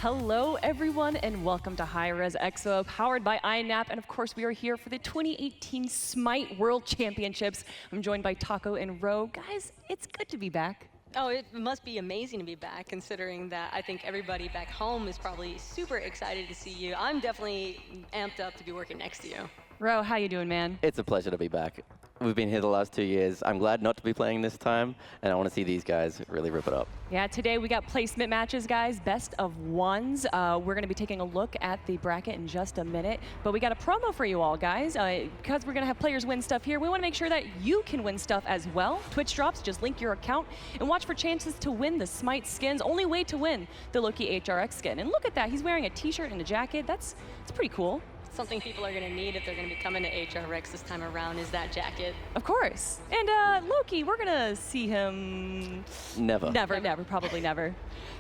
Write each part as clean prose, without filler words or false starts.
Hello, everyone, and welcome to hi-rez Expo, powered by iNap. And of course, we are here for the 2018 SMITE World Championships. I'm joined by Taco and Ro. Guys, it's good to be back. Oh, it must be amazing to be back, considering that I think everybody back home is probably super excited to see you. I'm definitely amped up to be working next to you. Ro, how you doing, man? It's a pleasure to be back. We've been here the last 2 years. I'm glad not to be playing this time, and I want to see these guys really rip it up. Yeah, today we got placement matches, guys, best of ones. We're going to be taking a look at the bracket in just a minute, but we got a promo for you all, guys. Because we're going to have players win stuff here, we want to make sure that you can win stuff as well. Twitch drops, just link your account and watch for chances to win the SMITE skins. Only way to win the Loki HRX skin. And look at that, he's wearing a t-shirt and a jacket. That's pretty cool. Something people are going to need if they're going to be coming to HRX this time around is that jacket. Of course. And Loki, we're going to see him... Never. Never, probably never.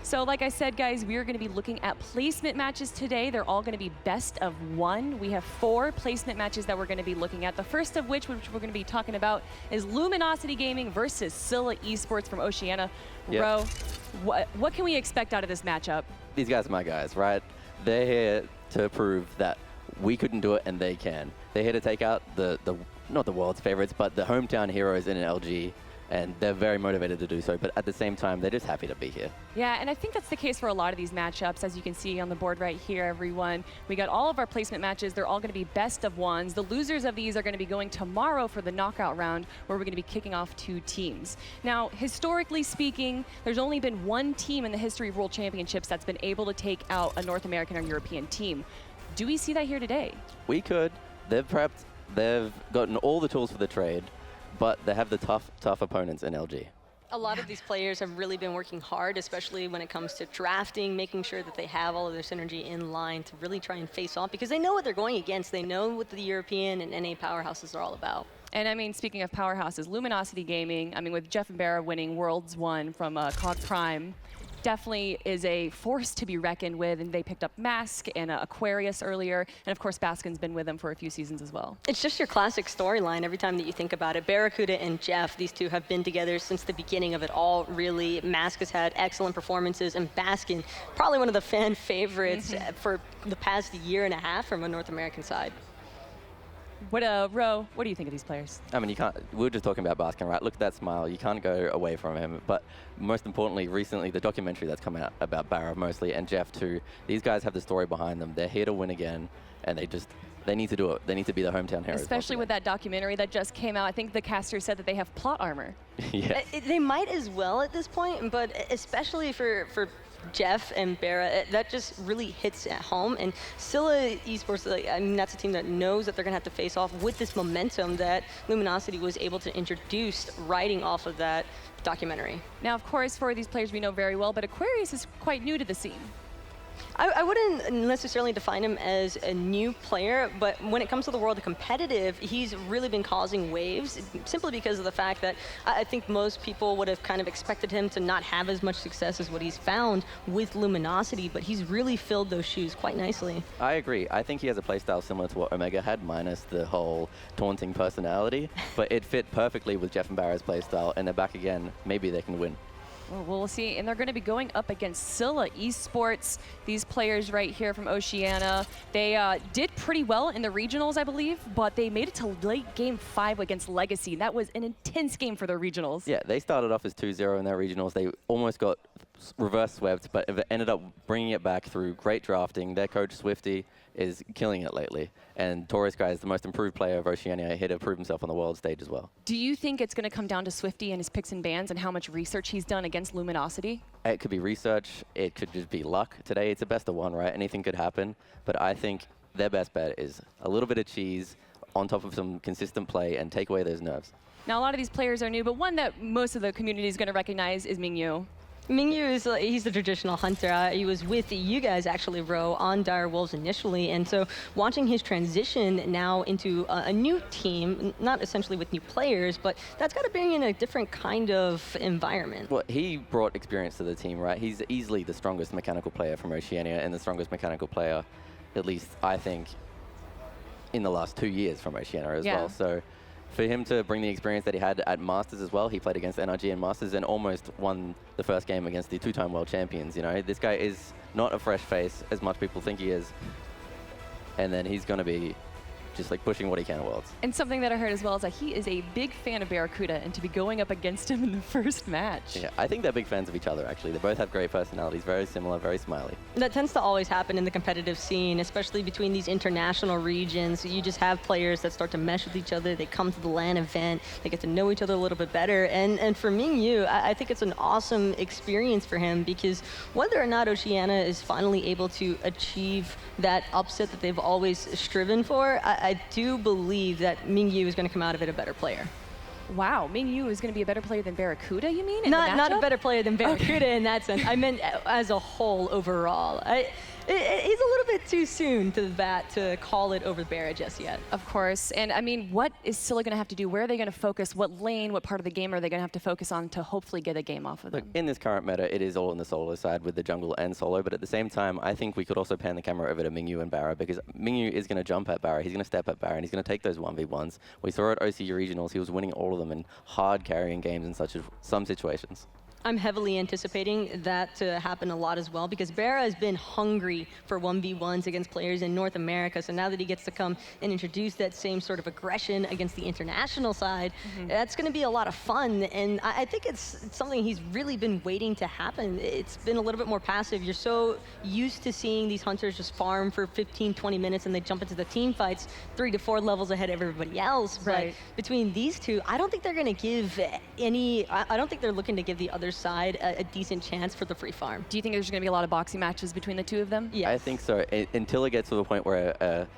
So like I said, guys, we are going to be looking at placement matches today. They're all going to be best of one. We have 4 placement matches that we're going to be looking at. The first of which we're going to be talking about is Luminosity Gaming versus Scylla eSports from Oceania. Yep. Ro, what can we expect out of this matchup? These guys are my guys, right? They're here to prove that we couldn't do it and they can. They're here to take out not the world's favorites, but the hometown heroes in an LG, and they're very motivated to do so, but at the same time, they're just happy to be here. Yeah, and I think that's the case for a lot of these matchups, as you can see on the board right here, everyone. We got all of our placement matches. They're all going to be best of ones. The losers of these are going to be going tomorrow for the knockout round, where we're going to be kicking off 2 teams. Now, historically speaking, there's only been 1 team in the history of World Championships that's been able to take out a North American or European team. Do we see that here today? We could. They've prepped. They've gotten all the tools for the trade, but they have the tough opponents in LG. A lot of these players have really been working hard, especially when it comes to drafting, making sure that they have all of their synergy in line to really try and face off, because they know what they're going against. They know what the European and NA powerhouses are all about. And I mean, speaking of powerhouses, Luminosity Gaming, I mean, with Jeff and Barra winning Worlds 1 from COG Prime, definitely is a force to be reckoned with, and they picked up Mask and Aquarius earlier, and of course Baskin's been with them for a few seasons as well. It's just your classic storyline every time that you think about it. Barracuda and Jeff, these two have been together since the beginning of it all, really. Mask has had excellent performances, and Baskin, probably one of the fan favorites for the past year and a half from a North American side. Ro, what do you think of these players? I mean, you can't. We were just talking about Baskin, right? Look at that smile. You can't go away from him. But most importantly, recently, the documentary that's come out about Barra mostly, and Jeff too, these guys have the story behind them. They're here to win again, and they need to do it. They need to be the hometown heroes. Especially with that documentary that just came out. I think the caster said that they have plot armor. Yeah. They might as well at this point, but especially for Jeff and Barra, that just really hits at home. And Scylla eSports, I mean, that's a team that knows that they're going to have to face off with this momentum that Luminosity was able to introduce riding off of that documentary. Now, of course, for these players we know very well, but Aquarius is quite new to the scene. I wouldn't necessarily define him as a new player, but when it comes to the world of competitive, he's really been causing waves simply because of the fact that I think most people would have kind of expected him to not have as much success as what he's found with Luminosity, but he's really filled those shoes quite nicely. I agree. I think he has a playstyle similar to what Omega had, minus the whole taunting personality, but it fit perfectly with Jeff and Barra's playstyle, and they're back again. Maybe they can win. Well, we'll see. And they're going to be going up against Scylla eSports. These players right here from Oceania, they did pretty well in the regionals, I believe, but they made it to late game 5 against Legacy. That was an intense game for their regionals. Yeah, they started off as 2-0 in their regionals. They almost got reverse swept, but ended up bringing it back through great drafting. Their coach, Swifty, is killing it lately. And Taurus Guy is the most improved player of Oceania, here to prove himself on the world stage as well. Do you think it's going to come down to Swifty and his picks and bans and how much research he's done against Luminosity? It could be research. It could just be luck. Today, it's a best of one, right? Anything could happen. But I think their best bet is a little bit of cheese on top of some consistent play and take away those nerves. Now, a lot of these players are new, but one that most of the community is going to recognize is Mingyu. Mingyu he's the traditional hunter. He was with you guys actually, Ro, on Dire Wolves initially, and so watching his transition now into a new team, not essentially with new players, but that's got to bring in a different kind of environment. Well, he brought experience to the team, right? He's easily the strongest mechanical player from Oceania and the strongest mechanical player, at least I think, in the last 2 years from Oceania as well. So for him to bring the experience that he had at Masters as well, he played against NRG in Masters and almost won the first game against the 2-time world champions. You know, this guy is not a fresh face as much people think he is. And then he's going to be just like pushing what he can at Worlds. And something that I heard as well is that he is a big fan of Barracuda, and to be going up against him in the first match. Yeah, I think they're big fans of each other, actually. They both have great personalities, very similar, very smiley. That tends to always happen in the competitive scene, especially between these international regions. You just have players that start to mesh with each other. They come to the LAN event. They get to know each other a little bit better. And for Mingyu, I think it's an awesome experience for him, because whether or not Oceania is finally able to achieve that upset that they've always striven for, I do believe that Mingyu is going to come out of it a better player. Wow, Mingyu is going to be a better player than Barracuda, you mean? Not a better player than Barracuda in that sense. I meant as a whole overall. It's a little bit too soon to bat to call it over Barra just yet. Of course. And I mean, what is Scylla going to have to do? Where are they going to focus? What lane, what part of the game are they going to have to focus on to hopefully get a game off of them? Look, in this current meta, it is all on the solo side with the jungle and solo, but at the same time, I think we could also pan the camera over to Mingyu and Barra, because Mingyu is going to jump at Barra, he's going to step at Barra, and he's going to take those 1v1s. We saw at OCU Regionals, he was winning all of them and hard carrying games in some situations. I'm heavily anticipating that to happen a lot as well, because Barra has been hungry for 1v1s against players in North America. So now that he gets to come and introduce that same sort of aggression against the international side, that's going to be a lot of fun. And I think it's something he's really been waiting to happen. It's been a little bit more passive. You're so used to seeing these hunters just farm for 15, 20 minutes and they jump into the team fights 3 to 4 levels ahead of everybody else. Right. But between these two, I don't think they're going to give any, I don't think they're looking to give the other side a decent chance for the free farm. Do you think there's going to be a lot of boxing matches between the two of them? Yes. I think so, until it gets to the point where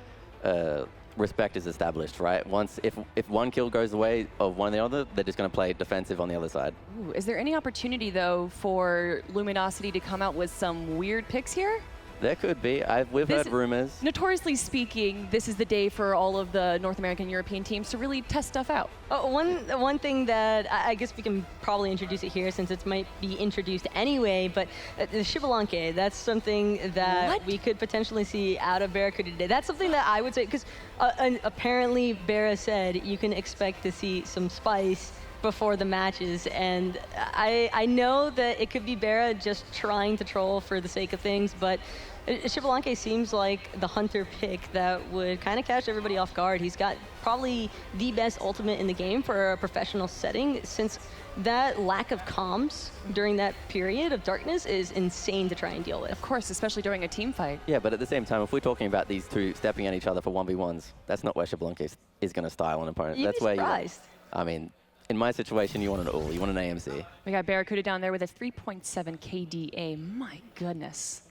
respect is established, right? Once, if one kill goes away of one or the other, they're just going to play defensive on the other side. Ooh, is there any opportunity, though, for Luminosity to come out with some weird picks here? There could be. We've heard rumors. Notoriously speaking, this is the day for all of the North American European teams to really test stuff out. One thing that I guess we can probably introduce it here, since it might be introduced anyway, but the Shibalanke, that's something that we could potentially see out of Barracuda today. That's something that I would say, because apparently Barra said you can expect to see some spice before the matches, and I know that it could be Barra just trying to troll for the sake of things, but Shibalanke seems like the hunter pick that would kind of catch everybody off guard. He's got probably the best ultimate in the game for a professional setting, since that lack of comms during that period of darkness is insane to try and deal with. Of course, especially during a team fight. Yeah, but at the same time, if we're talking about these two stepping at each other for 1v1s, that's not where Shibalanke is going to style an opponent. You'd that's be where surprised. I mean, in my situation, you want an all. You want an AMC. We got Barracuda down there with a 3.7 KDA. My goodness.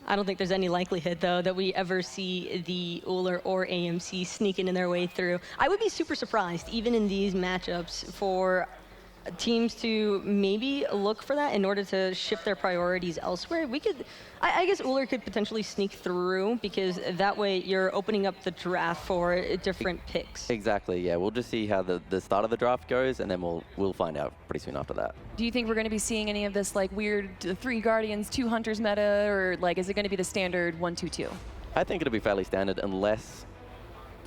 I don't think there's any likelihood, though, that we ever see the Uller or AMC sneaking in their way through. I would be super surprised, even in these matchups, for teams to maybe look for that in order to shift their priorities elsewhere. We could, I guess Uller could potentially sneak through, because that way you're opening up the draft for different picks. Exactly, yeah. We'll just see how the start of the draft goes, and then we'll find out pretty soon after that. Do you think we're going to be seeing any of this like weird 3 Guardians, 2 Hunters meta, or like is it going to be the standard 1-2-2? I think it'll be fairly standard unless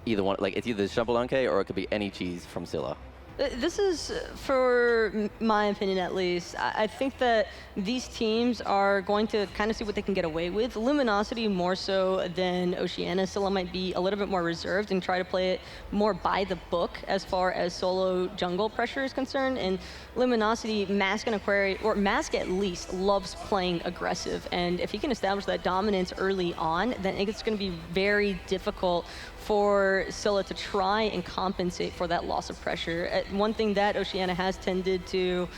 either one, like it's either Shibalanke or it could be any cheese from Scylla. This is, for my opinion at least, I think that these teams are going to kind of see what they can get away with. Luminosity more so than Oceania. Scylla might be a little bit more reserved and try to play it more by the book as far as solo jungle pressure is concerned. And Luminosity, Mask and Aquarius, or Mask at least, loves playing aggressive. And if he can establish that dominance early on, then it's going to be very difficult for Scylla to try and compensate for that loss of pressure. One thing that Oceania has tended to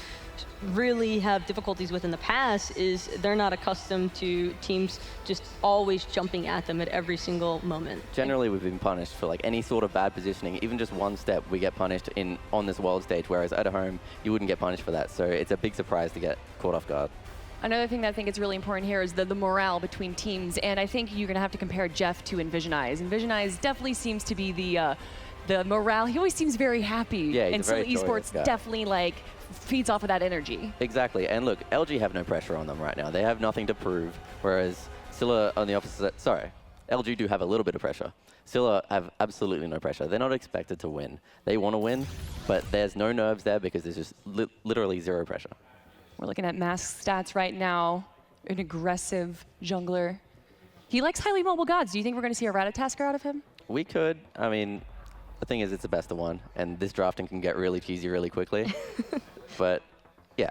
really have difficulties with in the past is they're not accustomed to teams just always jumping at them at every single moment. Generally, we've been punished for like any sort of bad positioning. Even just one step, we get punished on this world stage, whereas at home, you wouldn't get punished for that. So it's a big surprise to get caught off guard. Another thing that I think is really important here is the morale between teams, and I think you're going to have to compare Jeff to Envisionize. Envisionize definitely seems to be the morale. He always seems very happy. Yeah, he's and a very Scylla eSports guy. definitely like feeds off of that energy. Exactly, and look, LG have no pressure on them right now. They have nothing to prove, whereas Scylla on the opposite, sorry. LG do have a little bit of pressure. Scylla have absolutely no pressure. They're not expected to win. They want to win, but there's no nerves there because there's just literally zero pressure. We're looking at Mask's stats right now. An aggressive jungler. He likes highly mobile gods. Do you think we're going to see a Ratatasker out of him? We could. I mean, the thing is, it's a best of one, and this drafting can get really cheesy really quickly. But yeah,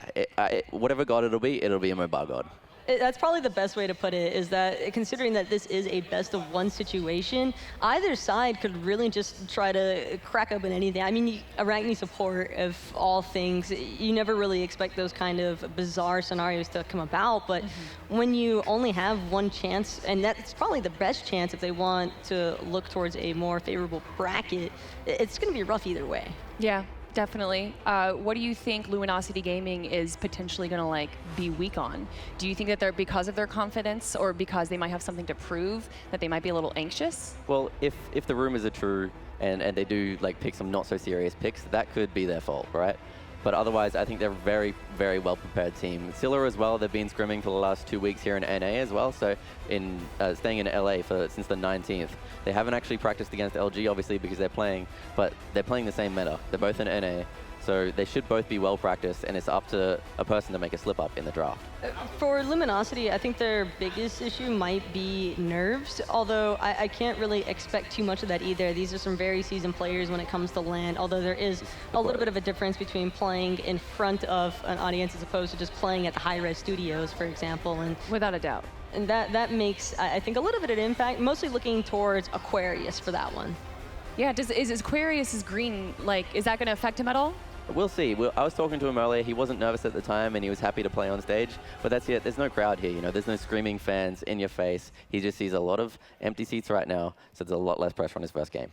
whatever god it'll be a mobile god. That's probably the best way to put it, is that considering that this is a best of one situation, either side could really just try to crack open anything. I mean, Arachne support of all things, you never really expect those kind of bizarre scenarios to come about, but when you only have one chance, and that's probably the best chance if they want to look towards a more favorable bracket, it's going to be rough either way. Yeah. Definitely. What do you think Luminosity Gaming is potentially going to like be weak on? Do you think that they're, because of their confidence or because they might have something to prove, that they might be a little anxious? Well, if the rumors are true and they do like pick some not so serious picks, that could be their fault, right? But otherwise, I think they're a very, very well-prepared team. Scylla as well, they've been scrimming for the last 2 weeks here in NA as well, so in staying in LA since the 19th. They haven't actually practiced against LG, obviously, because they're playing, but they're playing the same meta. They're both in NA, so they should both be well-practiced, and it's up to a person to make a slip-up in the draft. For Luminosity, I think their biggest issue might be nerves, although I can't really expect too much of that either. These are some very seasoned players when it comes to LAN, although there is a little bit of a difference between playing in front of an audience as opposed to just playing at the hi-rez studios, for example. And without a doubt. And that makes, I think, a little bit of an impact, mostly looking towards Aquarius for that one. Yeah, is Aquarius' green, like, is that going to affect him at all? We'll see. I was talking to him earlier. He wasn't nervous at the time, and he was happy to play on stage. But that's it. There's no crowd here. You know, there's no screaming fans in your face. He just sees a lot of empty seats right now, so there's a lot less pressure on his first game.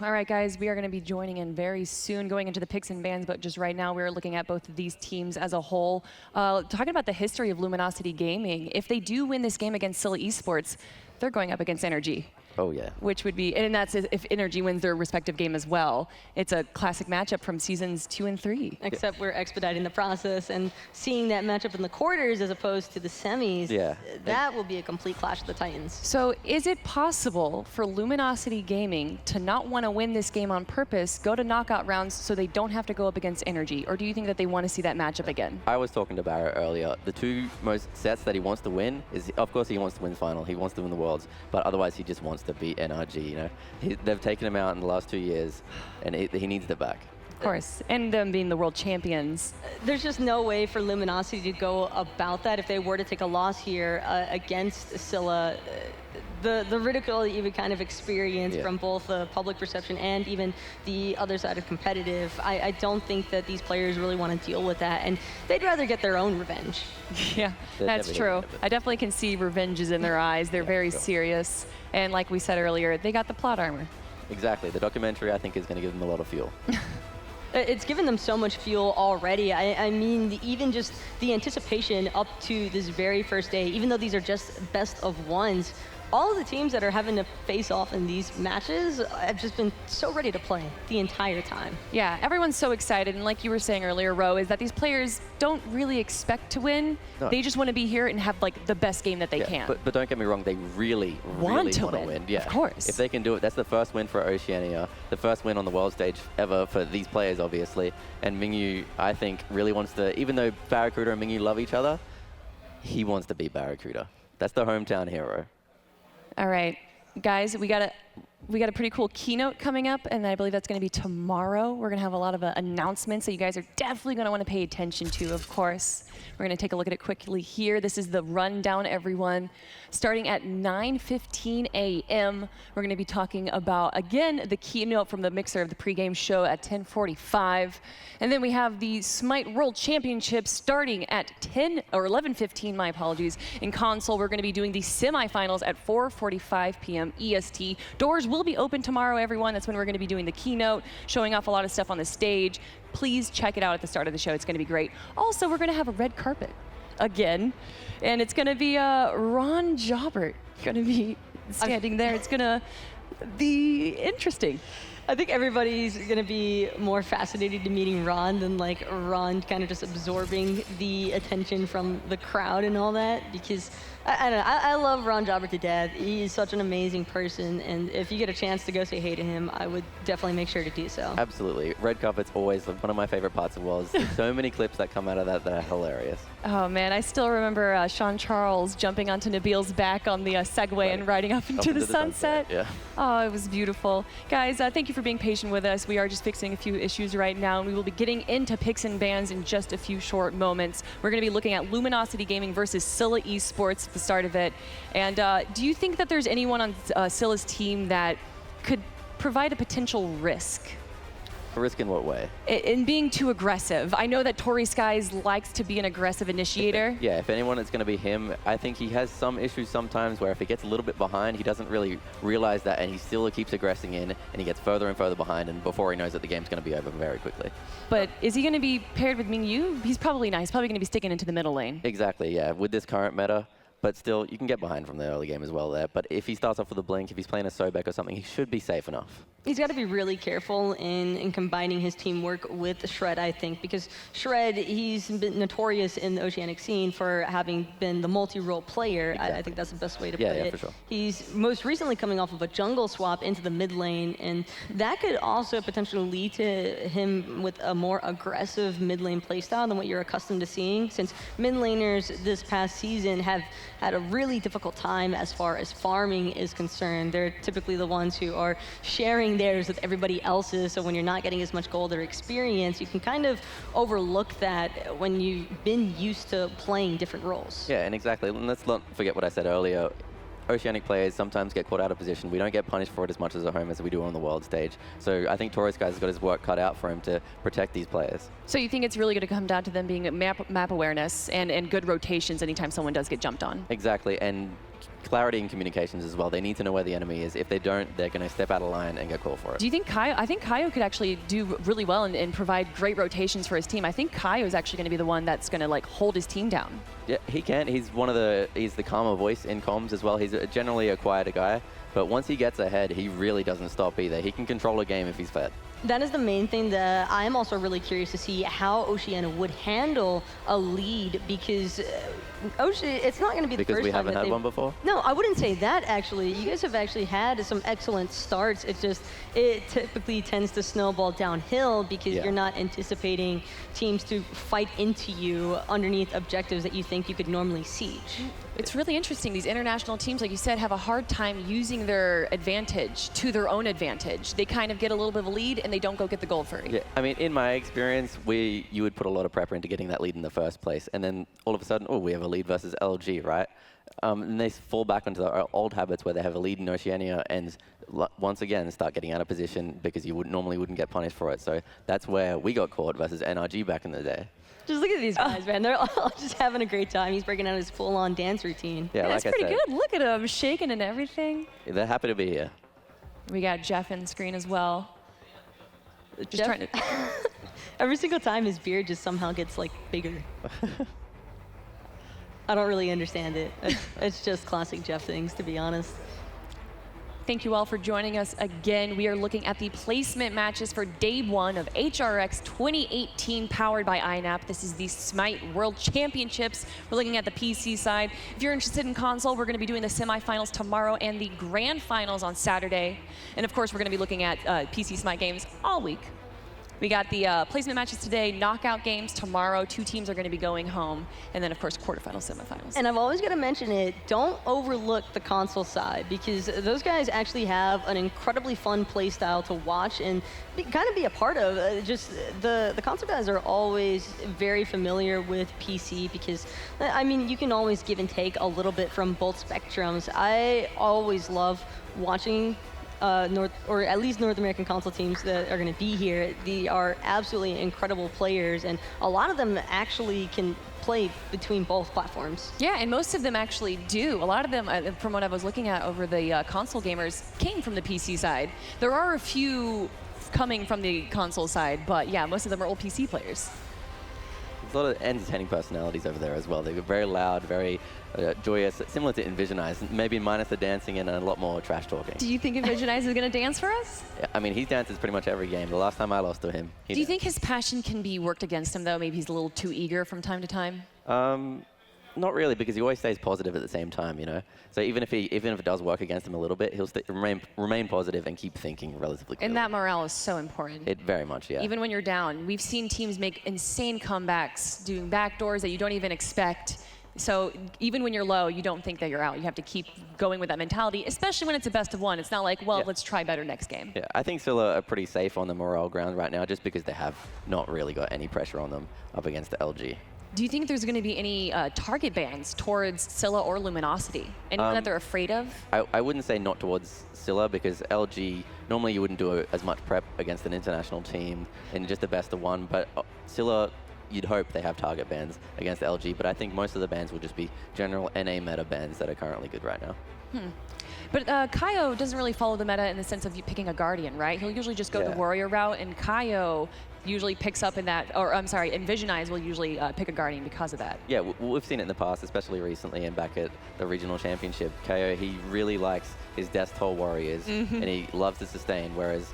All right, guys, we are going to be joining in very soon, going into the picks and bans, but just right now we're looking at both of these teams as a whole. Talking about the history of Luminosity Gaming, if they do win this game against Scylla eSports, they're going up against Energy. Oh, yeah. Which would be, and that's if Energy wins their respective game as well. It's a classic matchup from seasons 2 and 3. Except we're expediting the process and seeing that matchup in the quarters as opposed to the semis. Yeah. That will be a complete clash of the Titans. So is it possible for Luminosity Gaming to not want to win this game on purpose, go to knockout rounds so they don't have to go up against Energy? Or do you think that they want to see that matchup again? I was talking to Barrett earlier. The two most sets that he wants to win is, of course, he wants to win the final. He wants to win the Worlds. But otherwise, he just wants to beat NRG. You know, they've taken him out in the last 2 years, and he needs it back. Of course, and them being the world champions. There's just no way for Luminosity to go about that if they were to take a loss here against Scylla. The ridicule that you would kind of experience from both the public perception and even the other side of competitive, I don't think that these players really want to deal with that, and they'd rather get their own revenge. Yeah, that's true. I definitely can see revenge is in their eyes. They're very serious, and like we said earlier, they got the plot armor. Exactly. The documentary, I think, is going to give them a lot of fuel. It's given them so much fuel already. I mean, even just the anticipation up to this very first day, even though these are just best of ones, all of the teams that are having to face off in these matches have just been so ready to play the entire time. Yeah, everyone's so excited, and like you were saying earlier, Ro, is that these players don't really expect to win. No. They just want to be here and have like the best game that they can. But don't get me wrong, they really want to win. Yeah, of course. If they can do it, that's the first win for Oceania, the first win on the world stage ever for these players, obviously. And Mingyu, I think, really wants to, even though Barracuda and Mingyu love each other, he wants to beat Barracuda. That's the hometown hero. All right, guys, we got a pretty cool keynote coming up, and I believe that's going to be tomorrow. We're going to have a lot of announcements that you guys are definitely going to want to pay attention to, of course. We're going to take a look at it quickly here. This is the rundown, everyone. Starting at 9:15 a.m., we're going to be talking about, again, the keynote from the mixer of the pregame show at 10:45. And then we have the SMITE World Championships starting at 11:15, my apologies. In console, we're going to be doing the semifinals at 4:45 p.m. EST. Doors will be open tomorrow, everyone. That's when we're going to be doing the keynote, showing off a lot of stuff on the stage. Please check it out at the start of the show. It's going to be great. Also, we're going to have a red carpet again, and it's going to be Ron Jobert going to be standing there. It's going to be interesting. I think everybody's going to be more fascinated to meeting Ron than like Ron kind of just absorbing the attention from the crowd and all that, because I don't know. I love Ron Jobber to death. He's such an amazing person, and if you get a chance to go say hey to him, I would definitely make sure to do so. Absolutely. Red carpet's always one of my favorite parts of Worlds. So many clips that come out of that are hilarious. Oh man, I still remember Sean Charles jumping onto Nabil's back on the Segway and riding up into the sunset. Yeah. Oh, it was beautiful. Guys, thank you for being patient with us. We are just fixing a few issues right now, and we will be getting into picks and bans in just a few short moments. We're going to be looking at Luminosity Gaming versus Scylla eSports at the start of it. And do you think that there's anyone on Scylla's team that could provide a potential risk? A risk in what way? In being too aggressive. I know that Tori Skies likes to be an aggressive initiator. If anyone, it's going to be him. I think he has some issues sometimes where if he gets a little bit behind, he doesn't really realize that, and he still keeps aggressing in, and he gets further and further behind, and before he knows it, the game's going to be over very quickly. But is he going to be paired with Mingyu? He's probably not. He's probably going to be sticking into the middle lane. Exactly, yeah. With this current meta, but still, you can get behind from the early game as well there. But if he starts off with a Blink, if he's playing a Sobek or something, he should be safe enough. He's got to be really careful in combining his teamwork with Shred, I think, because Shred, he's been notorious in the Oceanic scene for having been the multi-role player. Exactly. I think that's the best way to put it. Yeah, for sure. He's most recently coming off of a jungle swap into the mid lane, and that could also potentially lead to him with a more aggressive mid lane playstyle than what you're accustomed to seeing, since mid laners this past season have had a really difficult time as far as farming is concerned. They're typically the ones who are sharing theirs with everybody else's, so when you're not getting as much gold or experience, you can kind of overlook that when you've been used to playing different roles. Yeah, and exactly. And let's not forget what I said earlier. Oceanic players sometimes get caught out of position. We don't get punished for it as much as at home as we do on the world stage. So I think Torres Guy's got his work cut out for him to protect these players. So you think it's really going to come down to them being map awareness and good rotations anytime someone does get jumped on? Exactly, and clarity in communications as well. They need to know where the enemy is. If they don't, they're going to step out of line and get called for it. Do you think Kaio? I think Kaio could actually do really well and provide great rotations for his team. I think Kaio is actually going to be the one that's going to like hold his team down. Yeah, he can. He's the calmer voice in comms as well. He's generally a quieter guy, but once he gets ahead, he really doesn't stop either. He can control a game if he's fed. That is the main thing that I'm also really curious to see how Oceania would handle a lead, because it's not going to be the first time Because we haven't had one before? No, I wouldn't say that, actually. You guys have actually had some excellent starts. It's just, it typically tends to snowball downhill because you're not anticipating teams to fight into you underneath objectives that you think you could normally siege. It's really interesting. These international teams, like you said, have a hard time using their advantage to their own advantage. They kind of get a little bit of a lead and they don't go get the gold free. Yeah, I mean, in my experience, you would put a lot of prep into getting that lead in the first place, and then all of a sudden, oh, we have a lead versus LG, right? And they fall back into their old habits where they have a lead in Oceania and once again start getting out of position because you normally wouldn't get punished for it. So that's where we got caught versus NRG back in the day. Just look at these guys, man. They're all just having a great time. He's breaking out his full-on dance routine. Yeah, that's pretty good. Look at him shaking and everything. Yeah, they're happy to be here. We got Jeff in screen as well. Just trying to. Every single time his beard just somehow gets like bigger. I don't really understand it. It's just classic Jeff things, to be honest. Thank you all for joining us again. We are looking at the placement matches for day one of HRX 2018 powered by INAP. This is the SMITE World Championships. We're looking at the PC side. If you're interested in console, we're going to be doing the semifinals tomorrow and the grand finals on Saturday. And of course, we're going to be looking at PC SMITE games all week. We got the placement matches today, knockout games tomorrow. 2 teams are going to be going home. And then, of course, quarterfinals, semifinals. And I've always got to mention it, don't overlook the console side, because those guys actually have an incredibly fun play style to watch and kind of be a part of. Just the console guys are always very familiar with PC because, I mean, you can always give and take a little bit from both spectrums. I always love watching or at least North American console teams that are going to be here. They are absolutely incredible players, and a lot of them actually can play between both platforms. Yeah, and most of them actually do. A lot of them, from what I was looking at over the console gamers, came from the PC side. There are a few coming from the console side, but yeah, most of them are old PC players. There's a lot of entertaining personalities over there as well. They're very loud, very joyous, similar to Envisionize, maybe minus the dancing and a lot more trash talking. Do you think Envisionize is going to dance for us? Yeah, I mean, he dances pretty much every game. The last time I lost to him, he Do you think his passion can be worked against him, though? Maybe he's a little too eager from time to time? Not really, because he always stays positive at the same time, you know. So even if it does work against him a little bit, he'll remain positive and keep thinking relatively clearly. And that morale is so important. It very much, yeah. Even when you're down, we've seen teams make insane comebacks, doing backdoors that you don't even expect. So even when you're low, you don't think that you're out. You have to keep going with that mentality, especially when it's a best of one. It's not like, well, let's try better next game. Yeah, I think Scylla are pretty safe on the morale ground right now, just because they have not really got any pressure on them up against the LG. Do you think there's going to be any target bans towards Scylla or Luminosity? Anyone that they're afraid of? I wouldn't say not towards Scylla, because LG, normally you wouldn't do as much prep against an international team in just the best of one, but Scylla, you'd hope they have target bans against LG, but I think most of the bans will just be general NA meta bans that are currently good right now. But Kaio doesn't really follow the meta in the sense of you picking a Guardian, right? He'll usually just go the Warrior route, and Kaio usually picks up in that, or I'm sorry, Envisionize will usually pick a Guardian because of that. Yeah, we've seen it in the past, especially recently and back at the regional championship. Kaio, he really likes his Death Toll Warriors, and he loves to sustain, whereas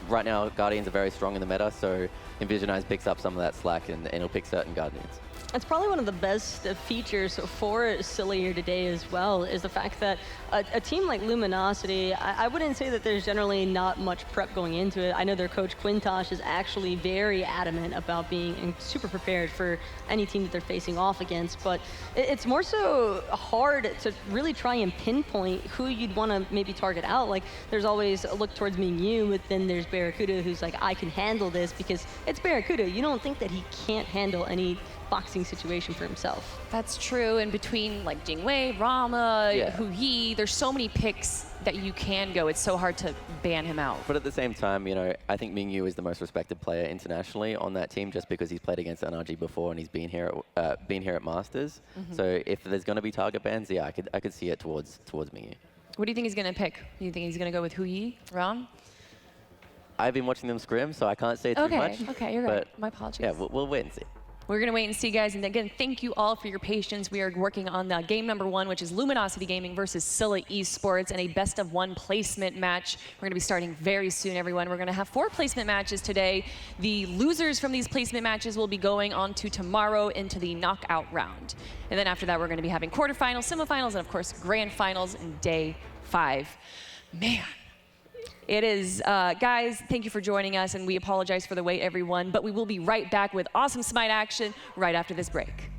right now, Guardians are very strong in the meta, so Envisionize picks up some of that slack, and he'll pick certain Guardians. It's probably one of the best features for Scylla here today as well, is the fact that a team like Luminosity, I wouldn't say that there's generally not much prep going into it. I know their coach Quintosh is actually very adamant about being super prepared for any team that they're facing off against, but it's more so hard to really try and pinpoint who you'd want to maybe target out. Like, there's always a look towards Mingyu, but then there's Barracuda, who's like, I can handle this, because it's Barracuda. You don't think that he can't handle any boxing situation for himself. That's true, and between like Jingwei, Rama, Hu Yi, there's so many picks that you can go. It's so hard to ban him out. But at the same time, you know, I think Mingyu is the most respected player internationally on that team, just because he's played against NRG before and he's been here at Masters. So if there's going to be target bans, yeah, I could see it towards Mingyu. What do you think he's going to pick? Do you think he's going to go with Hu Yi, Ram? I've been watching them scrim, so I can't say too much. Okay, you're right. My apologies. Yeah, we'll wait and see. We're going to wait and see, guys. And again, thank you all for your patience. We are working on game number 1, which is Luminosity Gaming versus Scylla eSports, and a best-of-1 placement match. We're going to be starting very soon, everyone. We're going to have 4 placement matches today. The losers from these placement matches will be going on to tomorrow into the knockout round. And then after that, we're going to be having quarterfinals, semifinals, and of course, grand finals in day 5. Man. It is, guys, thank you for joining us, and we apologize for the wait, everyone, but we will be right back with awesome Smite action right after this break.